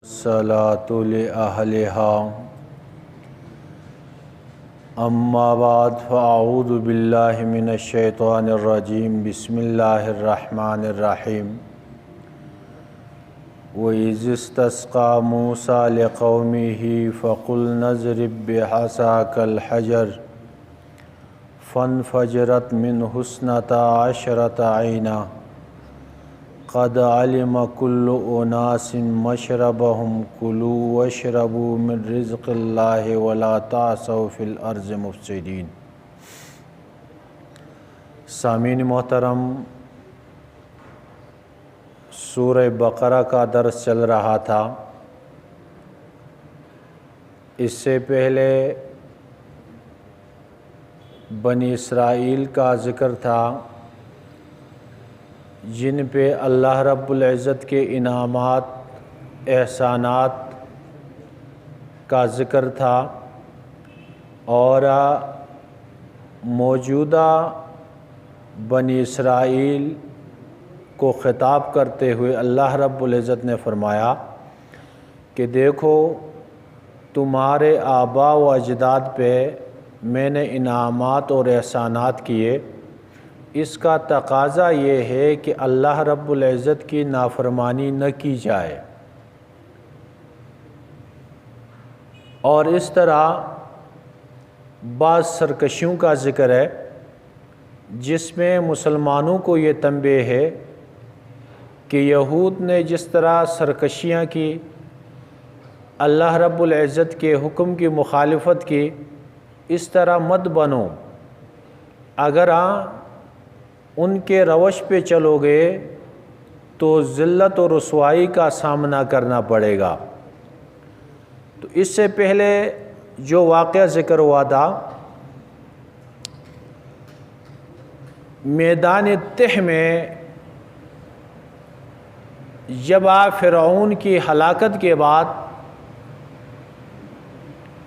الصلاۃ لأہلہا اما بعد فاعوذ باللہ من الشیطان الرجیم بسم اللہ الرحمن الرحیم وَإِذِ اسْتَسْقَىٰ مُوسَىٰ لِقَوْمِهِ فَقُلْنَا اضْرِب بِّعَصَاكَ الْحَجَرَ فَانْفَجَرَتْ مِنْهُ اثْنَتَا عَشْرَةَ عَيْنًا قَدْ عَلِمَ كُلُّ أُنَاسٍ مَّشْرَبَهُمْ كُلُوا وَاشْرَبُوا مِن رِّزْقِ اللَّهِ وَلَا تَعْثَوْا فِي الْأَرْضِ مُفْسِدِينَ۔ سامعین محترم، سورہ بقرہ کا درس چل رہا تھا۔ اس سے پہلے بنی اسرائیل کا ذکر تھا، جن پہ اللہ رب العزت کے انعامات، احسانات کا ذکر تھا، اور موجودہ بنی اسرائیل کو خطاب کرتے ہوئے اللہ رب العزت نے فرمایا کہ دیکھو، تمہارے آباء و اجداد پہ میں نے انعامات اور احسانات کیے، اس کا تقاضا یہ ہے کہ اللہ رب العزت کی نافرمانی نہ کی جائے، اور اس طرح بعض سرکشیوں کا ذکر ہے جس میں مسلمانوں کو یہ تنبیہ ہے کہ یہود نے جس طرح سرکشیاں کی، اللہ رب العزت کے حکم کی مخالفت کی، اس طرح مت بنو۔ اگر ان کے روش پہ چلو گے تو ذلت و رسوائی کا سامنا کرنا پڑے گا۔ تو اس سے پہلے جو واقعہ ذکر ہوا تھا، میدان تہ میں جب فرعون کی ہلاکت کے بعد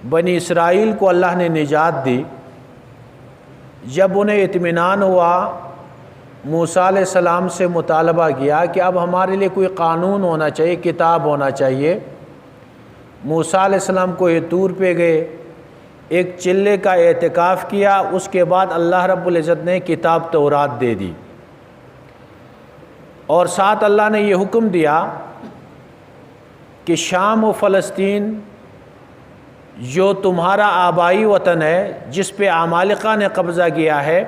بنی اسرائیل کو اللہ نے نجات دی، جب انہیں اطمینان ہوا، موسیٰ علیہ السلام سے مطالبہ کیا کہ اب ہمارے لیے کوئی قانون ہونا چاہیے، کتاب ہونا چاہیے۔ موسیٰ علیہ السلام کو یہ طور پہ گئے، ایک چلے کا اعتکاف کیا، اس کے بعد اللہ رب العزت نے کتاب تورات دے دی، اور ساتھ اللہ نے یہ حکم دیا کہ شام و فلسطین جو تمہارا آبائی وطن ہے، جس پہ عمالقہ نے قبضہ کیا ہے،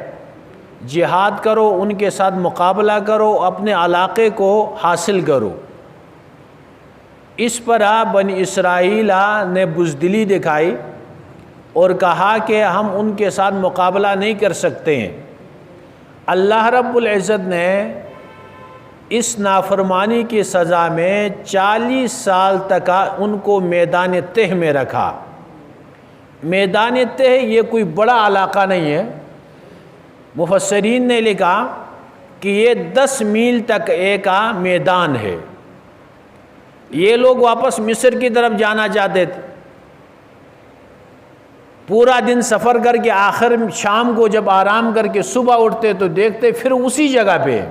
جہاد کرو، ان کے ساتھ مقابلہ کرو، اپنے علاقے کو حاصل کرو۔ اس پر بنی اسرائیل نے بزدلی دکھائی اور کہا کہ ہم ان کے ساتھ مقابلہ نہیں کر سکتے ہیں۔ اللہ رب العزت نے اس نافرمانی کی سزا میں 40 سال تک ان کو میدان تہ میں رکھا۔ میدان تہ یہ کوئی بڑا علاقہ نہیں ہے، مفسرین نے لکھا کہ یہ 10 میل تک ایک میدان ہے۔ یہ لوگ واپس مصر کی طرف جانا چاہتے تھے، پورا دن سفر کر کے آخر شام کو جب آرام کر کے صبح اٹھتے تو دیکھتے پھر اسی جگہ پہ۔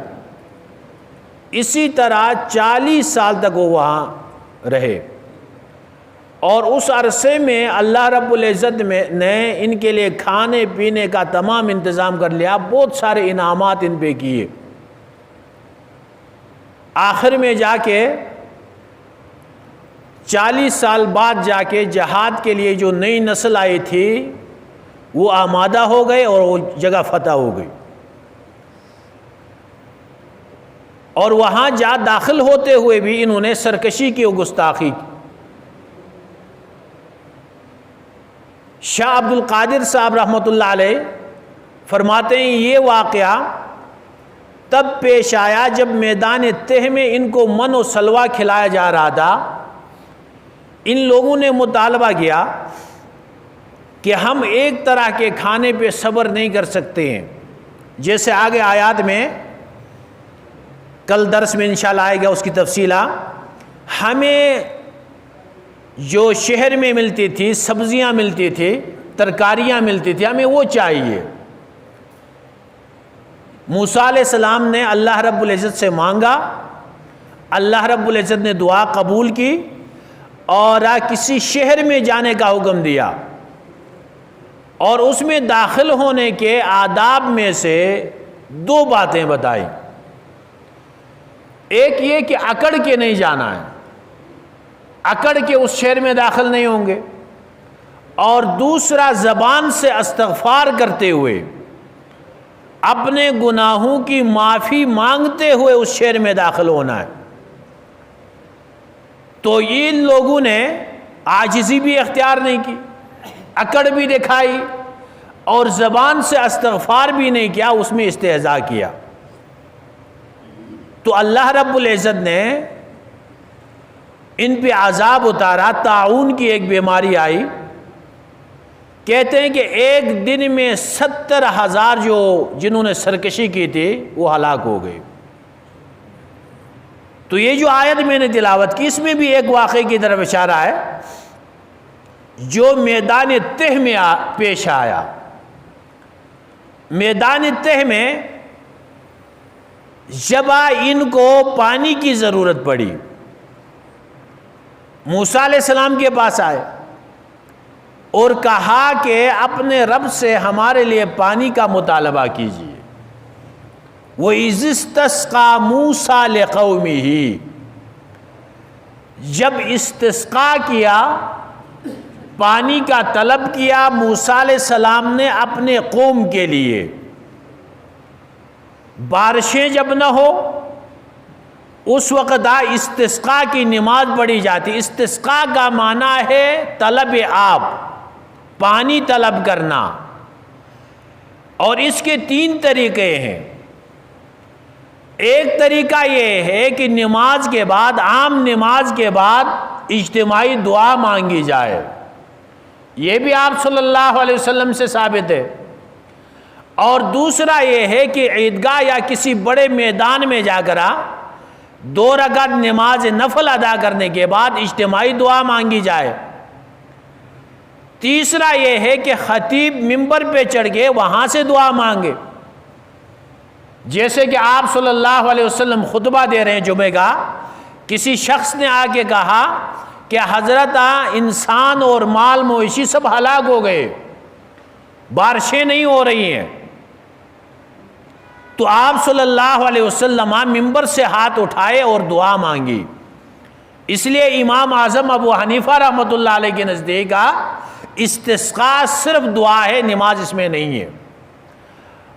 اسی طرح 40 سال تک وہ وہاں رہے، اور اس عرصے میں اللہ رب العزت نے ان کے لیے کھانے پینے کا تمام انتظام کر لیا، بہت سارے انعامات ان پہ کیے۔ آخر میں جا کے 40 سال بعد جا کے جہاد کے لیے جو نئی نسل آئی تھی وہ آمادہ ہو گئے اور وہ جگہ فتح ہو گئی، اور وہاں جا داخل ہوتے ہوئے بھی انہوں نے سرکشی کی اور گستاخی کی۔ شاہ عبد القادر صاحب رحمۃ اللہ علیہ فرماتے ہیں یہ واقعہ تب پیش آیا جب میدان تہ میں ان کو من و سلوہ کھلایا جا رہا تھا۔ ان لوگوں نے مطالبہ کیا کہ ہم ایک طرح کے کھانے پہ صبر نہیں کر سکتے ہیں، جیسے آگے آیات میں کل درس میں انشاءاللہ آئے گا اس کی تفصیلہ۔ ہمیں جو شہر میں ملتی تھی، سبزیاں ملتی تھی، ترکاریاں ملتی تھی، ہمیں وہ چاہیے۔ موسیٰ علیہ السلام نے اللہ رب العزت سے مانگا، اللہ رب العزت نے دعا قبول کی، اور کسی شہر میں جانے کا حکم دیا، اور اس میں داخل ہونے کے آداب میں سے 2 باتیں بتائی۔ ایک یہ کہ اکڑ کے نہیں جانا ہے، اکڑ کے اس شہر میں داخل نہیں ہوں گے، اور دوسرا زبان سے استغفار کرتے ہوئے اپنے گناہوں کی معافی مانگتے ہوئے اس شہر میں داخل ہونا ہے۔ تو ان لوگوں نے عاجزی بھی اختیار نہیں کی، اکڑ بھی دکھائی، اور زبان سے استغفار بھی نہیں کیا، اس میں استہزاء کیا۔ تو اللہ رب العزت نے ان پہ عذاب اتارا۔ طاعون کی ایک بیماری آئی، کہتے ہیں کہ ایک دن میں 70,000 جنہوں نے سرکشی کی تھی وہ ہلاک ہو گئے۔ تو یہ جو آیت میں نے تلاوت کی، اس میں بھی ایک واقعے کی طرف اشارہ ہے جو میدان تہ میں پیش آیا۔ میدان تہ میں جب ان کو پانی کی ضرورت پڑی، موسیٰ علیہ السلام کے پاس آئے اور کہا کہ اپنے رب سے ہمارے لیے پانی کا مطالبہ کیجیے۔ وَإِذِ اسْتَسْقَىٰ مُوسَىٰ لِقَوْمِهِ، جب استسقاء کیا، پانی کا طلب کیا موسیٰ علیہ السلام نے اپنے قوم کے لیے، بارشیں جب نہ ہو اس وقت استسقاء کی نماز پڑھی جاتی۔ استسقاء کا معنی ہے طلب آب، پانی طلب کرنا، اور اس کے 3 طریقے ہیں۔ ایک طریقہ یہ ہے کہ نماز کے بعد، عام نماز کے بعد اجتماعی دعا مانگی جائے، یہ بھی آپ صلی اللہ علیہ وسلم سے ثابت ہے۔ اور دوسرا یہ ہے کہ عیدگاہ یا کسی بڑے میدان میں جا کر 2 رکعت نماز نفل ادا کرنے کے بعد اجتماعی دعا مانگی جائے۔ تیسرا یہ ہے کہ خطیب منبر پہ چڑھ کے وہاں سے دعا مانگے، جیسے کہ آپ صلی اللہ علیہ وسلم خطبہ دے رہے ہیں جمعے کا، کسی شخص نے آ کے کہا کہ حضرت انسان اور مال مویشی سب ہلاک ہو گئے، بارشیں نہیں ہو رہی ہیں۔ تو آپ صلی اللہ علیہ وسلم منبر سے ہاتھ اٹھائے اور دعا مانگی۔ اس لیے امام اعظم ابو حنیفہ رحمۃ اللہ علیہ کے نزدیک استسقاء صرف دعا ہے، نماز اس میں نہیں ہے۔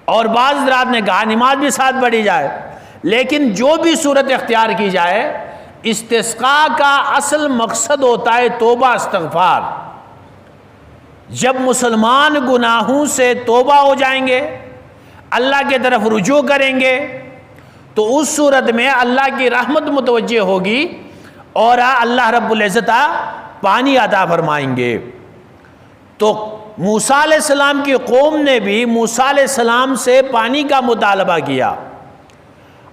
اور بعض حضرات نے کہا نماز بھی ساتھ پڑھی جائے، لیکن جو بھی صورت اختیار کی جائے، استسقاء کا اصل مقصد ہوتا ہے توبہ استغفار۔ جب مسلمان گناہوں سے توبہ ہو جائیں گے، اللہ کی طرف رجوع کریں گے، تو اس صورت میں اللہ کی رحمت متوجہ ہوگی اور اللہ رب العزت پانی عطا فرمائیں گے۔ تو موسیٰ علیہ السلام کی قوم نے بھی موسیٰ علیہ السلام سے پانی کا مطالبہ کیا،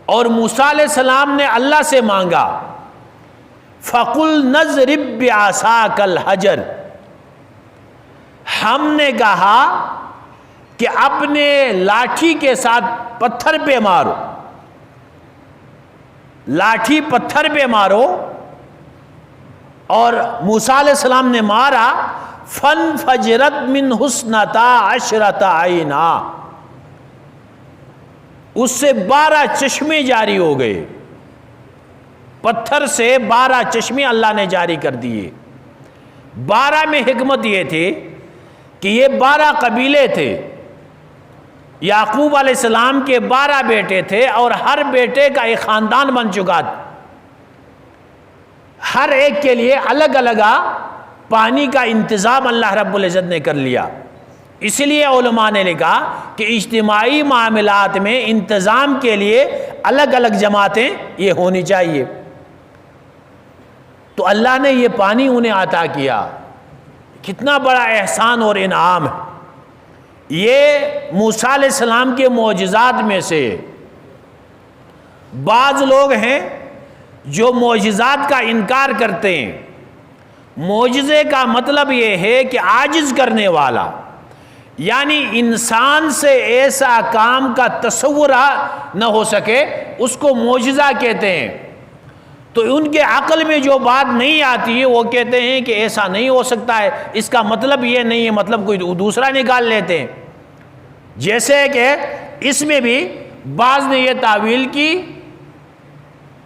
اور موسیٰ علیہ السلام نے اللہ سے مانگا، فَقُلْ نَضْرِبْ بِعَصَاكَ الْحَجَرَ، ہم نے کہا کہ اپنے لاٹھی کے ساتھ پتھر پہ مارو، لاٹھی پتھر پہ مارو، اور موسیٰ علیہ السلام نے مارا، فَانْفَجَرَتْ مِنْهُ اثْنَتَا عَشْرَةَ عَيْنًا، اس سے 12 چشمے جاری ہو گئے، پتھر سے 12 چشمے اللہ نے جاری کر دیے۔ 12 میں حکمت یہ تھی کہ یہ 12 قبیلے تھے، یعقوب علیہ السلام کے 12 بیٹے تھے، اور ہر بیٹے کا ایک خاندان بن چکا تھا، ہر ایک کے لیے الگ الگ پانی کا انتظام اللہ رب العزت نے کر لیا۔ اس لیے علماء نے لکھا کہ اجتماعی معاملات میں انتظام کے لیے الگ الگ جماعتیں یہ ہونی چاہیے۔ تو اللہ نے یہ پانی انہیں عطا کیا، کتنا بڑا احسان اور انعام ہے۔ یہ موسیٰ علیہ السلام کے معجزات میں سے بعض لوگ ہیں جو معجزات کا انکار کرتے ہیں۔ معجزے کا مطلب یہ ہے کہ عاجز کرنے والا، یعنی انسان سے ایسا کام کا تصور نہ ہو سکے، اس کو معجزہ کہتے ہیں۔ تو ان کے عقل میں جو بات نہیں آتی ہے وہ کہتے ہیں کہ ایسا نہیں ہو سکتا ہے، اس کا مطلب یہ نہیں ہے، مطلب کوئی دوسرا نکال لیتے ہیں۔ جیسے کہ اس میں بھی بعض نے یہ تعویل کی،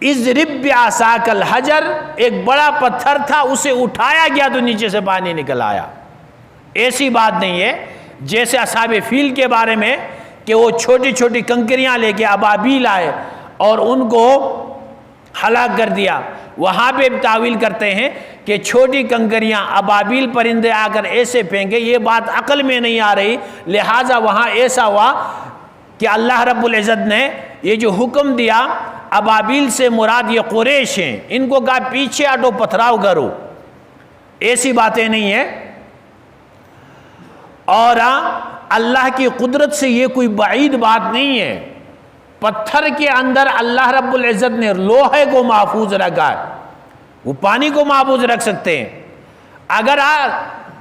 اضرب بعصاک الحجر، ایک بڑا پتھر تھا اسے اٹھایا گیا تو نیچے سے پانی نکل آیا۔ ایسی بات نہیں ہے جیسے اصحاب فیل کے بارے میں کہ وہ چھوٹی چھوٹی کنکریاں لے کے ابابیل آئے اور ان کو ہلاک کر دیا۔ وہاں پہ تعویل کرتے ہیں کہ چھوٹی کنکریاں ابابیل پرندے آ کر ایسے پھینکے، یہ بات عقل میں نہیں آ رہی، لہٰذا وہاں ایسا ہوا کہ اللہ رب العزت نے یہ جو حکم دیا، ابابیل سے مراد یہ قریش ہیں، ان کو کہا پیچھے ہٹو پتھراؤ کرو۔ ایسی باتیں نہیں ہیں، اور اللہ کی قدرت سے یہ کوئی بعید بات نہیں ہے۔ پتھر کے اندر اللہ رب العزت نے لوہے کو محفوظ رکھا ہے، وہ پانی کو محفوظ رکھ سکتے ہیں۔ اگر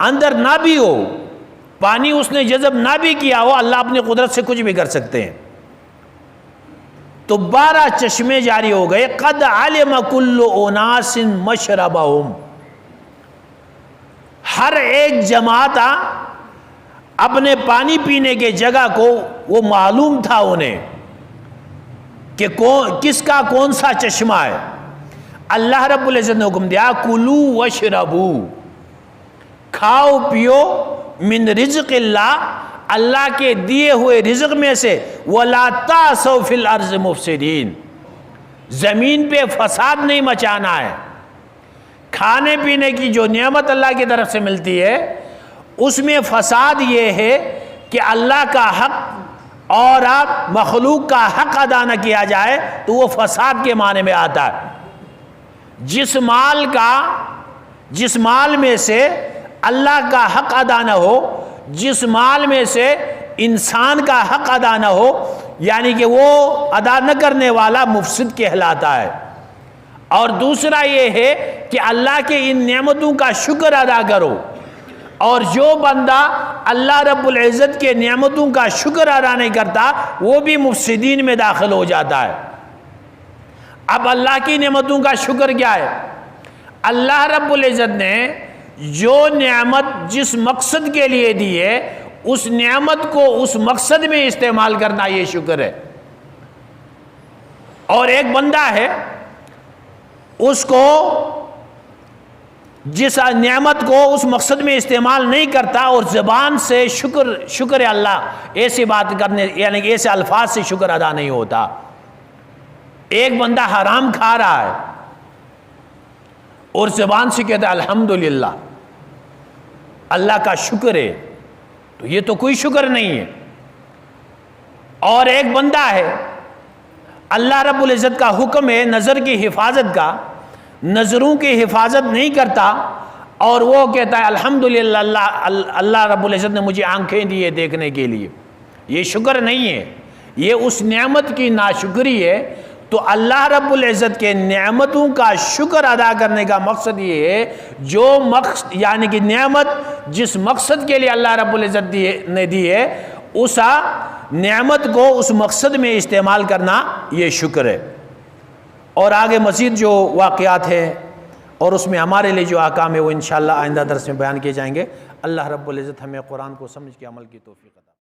اندر نہ بھی ہو پانی، اس نے جذب نہ بھی کیا ہو، اللہ اپنی قدرت سے کچھ بھی کر سکتے ہیں۔ تو 12 چشمے جاری ہو گئے۔ قد علم کل اناس مشربہم، ہر ایک جماعت اپنے پانی پینے کے جگہ کو وہ معلوم تھا انہیں کہ کس کا کون سا چشمہ ہے۔ اللہ رب العزت نے حکم دیا کلو وشربو، کھاؤ پیو، من رزق اللہ، اللہ کے دیے ہوئے رزق میں سے، وَلَا تَعْثَوْا فِي الْأَرْضِ مُفْسِدِينَ، زمین پہ فساد نہیں مچانا ہے۔ کھانے پینے کی جو نعمت اللہ کی طرف سے ملتی ہے اس میں فساد یہ ہے کہ اللہ کا حق اور مخلوق کا حق ادا نہ کیا جائے تو وہ فساد کے معنی میں آتا ہے۔ جس مال میں سے اللہ کا حق ادا نہ ہو، جس مال میں سے انسان کا حق ادا نہ ہو، یعنی کہ وہ ادا نہ کرنے والا مفسد کہلاتا ہے۔ اور دوسرا یہ ہے کہ اللہ کے ان نعمتوں کا شکر ادا کرو، اور جو بندہ اللہ رب العزت کے نعمتوں کا شکر ادا نہیں کرتا وہ بھی مفسدین میں داخل ہو جاتا ہے۔ اب اللہ کی نعمتوں کا شکر کیا ہے؟ اللہ رب العزت نے جو نعمت جس مقصد کے لیے دی ہے اس نعمت کو اس مقصد میں استعمال کرنا یہ شکر ہے۔ اور ایک بندہ ہے اس کو جس نعمت کو اس مقصد میں استعمال نہیں کرتا اور زبان سے شکر اللہ ایسی بات کرنے، یعنی کہ ایسے الفاظ سے شکر ادا نہیں ہوتا۔ ایک بندہ حرام کھا رہا ہے اور زبان سے کہتا ہے الحمدللہ، اللہ کا شکر ہے، تو یہ تو کوئی شکر نہیں ہے۔ اور ایک بندہ ہے اللہ رب العزت کا حکم ہے نظر کی حفاظت کا، نظروں کی حفاظت نہیں کرتا اور وہ کہتا ہے الحمدللہ اللہ رب العزت نے مجھے آنکھیں دی ہے دیکھنے کے لیے، یہ شکر نہیں ہے، یہ اس نعمت کی ناشکری ہے۔ تو اللہ رب العزت کے نعمتوں کا شکر ادا کرنے کا مقصد یہ ہے جو مقصد، یعنی کہ نعمت جس مقصد کے لیے اللہ رب العزت نے دی ہے اس نعمت کو اس مقصد میں استعمال کرنا یہ شکر ہے۔ اور آگے مزید جو واقعات ہیں اور اس میں ہمارے لیے جو احکام ہے وہ انشاءاللہ آئندہ درس میں بیان کیے جائیں گے۔ اللہ رب العزت ہمیں قرآن کو سمجھ کے عمل کی توفیق عطا